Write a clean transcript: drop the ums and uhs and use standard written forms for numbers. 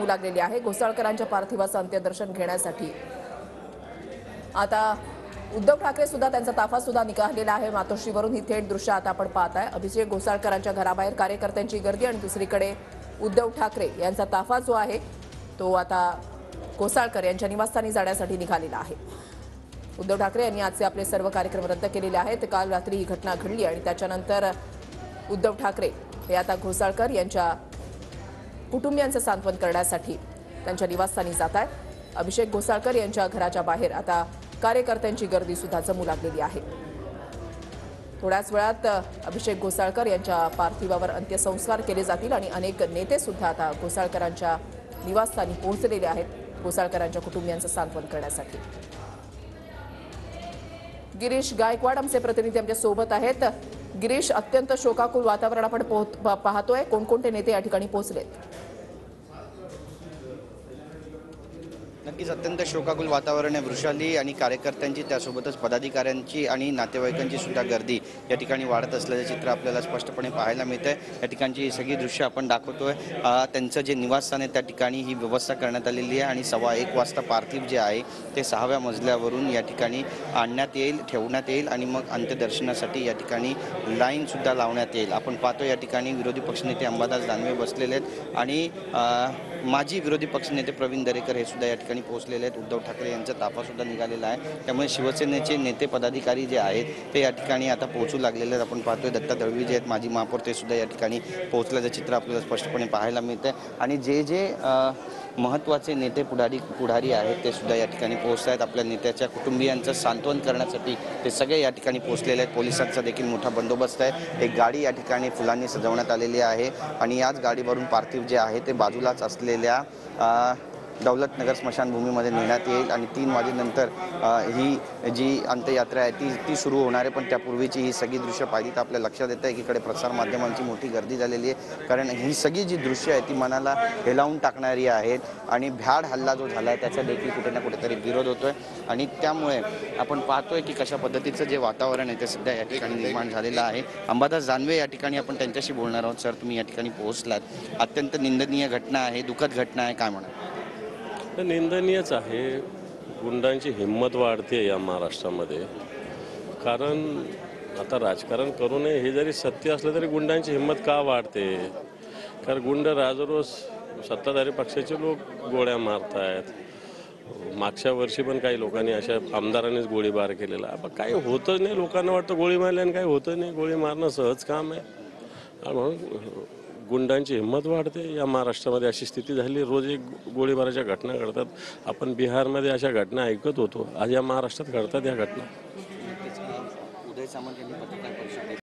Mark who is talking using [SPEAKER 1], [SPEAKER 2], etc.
[SPEAKER 1] जमू लागलेली आहे। घोसाळकरांच्या पार्थिवाचं अंत्यदर्शन घेण्यासाठी आता उद्धव ठाकरे सुद्धा त्यांचा ताफा सुद्धा निघालेला आहे। मातोश्रीवरून ही थेट दृश्य आता आपण पाहताय। अभिषेक घोसाळकरांच्या घराबाहेर कार्यकर्त्यांची गर्दी आणि दुसरीकडे उद्धव ठाकरे यांचा ताफा जो आहे तो आता घोसाळकर यांच्या निवासस्थानी जाण्यासाठी निघालेला आहे। उद्धव ठाकरे यांनी आजचे आपले सर्व कार्यक्रम रद्द केलेले आहेत। काल रात्री ही घटना घडली आणि त्याच्यानंतर उद्धव ठाकरे हे आता घोसाळकर यांच्या कुटुंबियांचं सांत्वन करण्यासाठी त्यांच्या निवासस्थानी जात आहेत। अभिषेक घोसाळकर यांच्या घराच्या बाहेर आता कार्यकर्त्यांची गर्दी सुद्धा जमू लागलेली आहे। थोड्याच वेळात अभिषेक घोसाळकर यांच्या पार्थिवावर अंत्यसंस्कार केले जातील आणि अनेक नेते सुद्धा आता घोसाळकरांच्या निवासस्थानी पोहोचलेले आहेत घोसाळकरांच्या कुटुंबियांचं सांत्वन करण्यासाठी। गिरीश गायकवाड आमचे प्रतिनिधी आमच्या सोबत आहेत। गिरीश, अत्यंत शोकाकुल वातावरण आपण पाहतोय, कोणकोणते नेते या ठिकाणी पोहोचलेत?
[SPEAKER 2] नक्कीच अत्यंत शोकाकुल वातावरण आहे। वृषाली आणि कार्यकर्त्यांची त्यासोबतच पदाधिकाऱ्यांची आणि नातेवाईकांची सुद्धा गर्दी या ठिकाणी वाढत असल्याचे चित्र आपल्याला स्पष्टपणे पाहायला मिळते। या ठिकाणची सगळी दृश्य आपण दाखवतोय। त्यांचं जे निवासस्थान आहे त्या ठिकाणी ही व्यवस्था करण्यात आलेली आहे आणि 1:15 वाजता पार्थिव जे आहे ते 6व्या मजल्यावरून या ठिकाणी आणण्यात येईल, ठेवण्यात येईल आणि मग अंत्यदर्शनासाठी या ठिकाणी लाईन सुद्धा लावण्यात येईल। आपण पाहतो या ठिकाणी विरोधी पक्षनेते अंबादास दानवे बसलेले आहेत आणि माजी विरोधी पक्षनेते प्रवीण दरेकर हे सुद्धा या ठिकाणी पोहोचलेले आहेत। उद्धव ठाकरे यांचा ताफा सुद्धा निघालेला आहे, त्यामुळे शिवसेनेचे नेते पदाधिकारी जे आहेत ते या ठिकाणी आता पोहोचू लागलेले आहेत। आपण पाहतोय दत्ता दळवी जे आहेत माजी महापौर ते सुद्धा या ठिकाणी पोहोचल्याचं चित्र आपल्याला स्पष्टपणे पाहायला मिळते आणि जे महत्त्वाचे नेते पुढारी आहेत ते सुद्धा या ठिकाणी पोहोचत आहेत। आपल्या नेत्याच्या कुटुंबियांचं सांत्वन करण्यासाठी ते सगळे या ठिकाणी पोहोचलेले आहेत। पोलिसांचा देखील मोठा बंदोबस्त आहे। एक गाडी या ठिकाणी फुलांनी सजवण्यात आलेली आहे आणि याच गाडीवरून पार्थिव जे आहे ते बाजूलाच असलेल्या दौलतनगर स्मशानभूमीमध्ये नेण्यात येईल आणि 3 वाजेनंतर ही जी अंत्ययात्रा आहे ती सुरू होणार आहे। पण त्यापूर्वीची ही सगळी दृश्य पाहिली तर आपल्या लक्षात येतं आहे की इकडे प्रसारमाध्यमांची मोठी गर्दी झालेली आहे, कारण ही सगळी जी दृश्य आहे ती मनाला हेलावून टाकणारी आहेत आणि भ्याड हल्ला जो झाला आहे त्याचा देखील कुठे ना कुठेतरी विरोध होतोय आणि त्यामुळे आपण पाहतोय की कशा पद्धतीचं जे वातावरण आहे ते सध्या या ठिकाणी निर्माण झालेलं आहे। अंबादास दानवे या ठिकाणी आपण त्यांच्याशी बोलणार आहोत। सर, तुम्ही या ठिकाणी पोहोचलात, अत्यंत निंदनीय घटना आहे, दुःखद घटना आहे, काय म्हणा?
[SPEAKER 3] निंदनीयच आहे। गुंडांची हिंमत वाढते या महाराष्ट्रामध्ये, कारण आता राजकारण करू नये हे जरी सत्य असलं तरी गुंडांची हिंमत का वाढते? कारण गुंड राजरोज सत्ताधारी पक्षाचे लोक गोळ्या मारत आहेत। मागच्या वर्षी पण काही लोकांनी अशा आमदारांनीच गोळीबार केलेला। काही होतच नाही, लोकांना वाटतं गोळी मारल्याने काही होतं नाही, गोळी मारणं सहज काम आहे म्हणून गुंडांची हिंमत वाढते या महाराष्ट्रामध्ये। अशी स्थिती झाली, रोज एक गोळीबाराच्या घटना घडतात। आपण बिहारमध्ये अशा घटना ऐकत होतो, आज या महाराष्ट्रात घडतात या घटना।
[SPEAKER 2] उदय सामंत यांनी पत्रकार परिषदेत